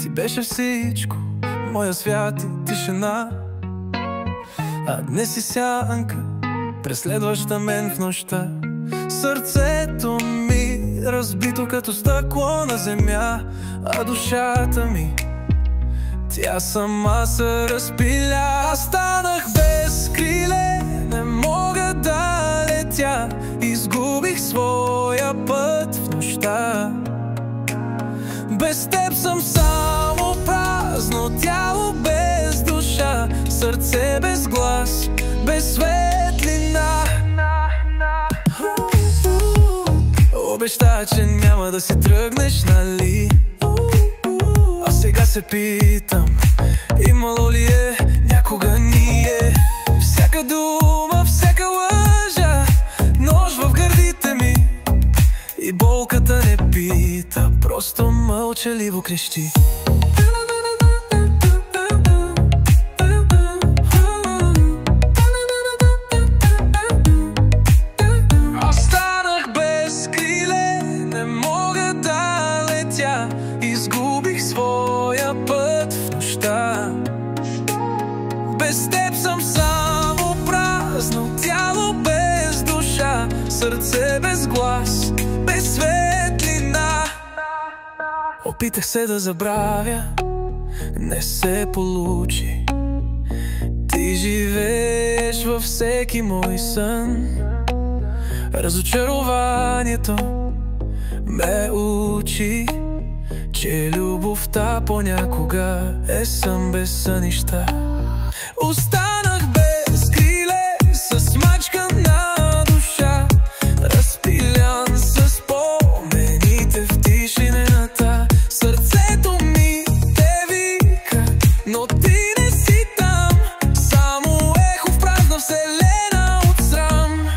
Ти беше всичко, моя свят и тишина. А днес си сянка, преследваща мен в нощта. Сърцето ми разбито като стъкло на земя, а душата ми, тя сама се разпиля. Аз станах без криле, не мога да летя. Изгубих своя път в нощта. Без теб съм само празно тяло без душа, сърце без глас, без светлина. Обеща, че няма да си тръгнеш, нали? А сега се питам, имало ли е някога ние? Всяка дума, всяка лъжа, нож в гърдите ми, и болката не пита, просто мълчаливо крещи. Аз станах без криле, не мога да летя. Изгубих своя път в нощта. Без теб съм само празно тяло без душа, сърце без глас, без светлина. Опитах се да забравя, не се получи. Ти живееш във всеки мой сън. Разочарованието ме учи, че любовта понякога е сън без сънища. Останах без криле, с мачкана душа, разпилян с спомените в тишината. Сърцето ми те вика, но ти не си там, само ехо в празна вселена от срам.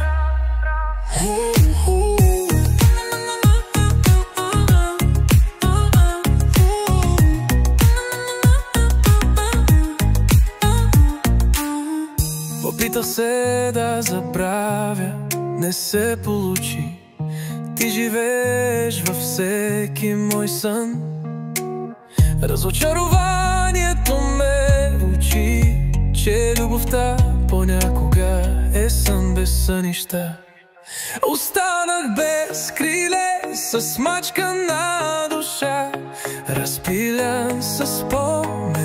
Опитах се да забравя, не се получи. Ти живееш във всеки мой сън. Разочарованието ме учи, че любовта понякога е сън без сънища. Останах без криле, с мачкана душа, разпилян с спомен.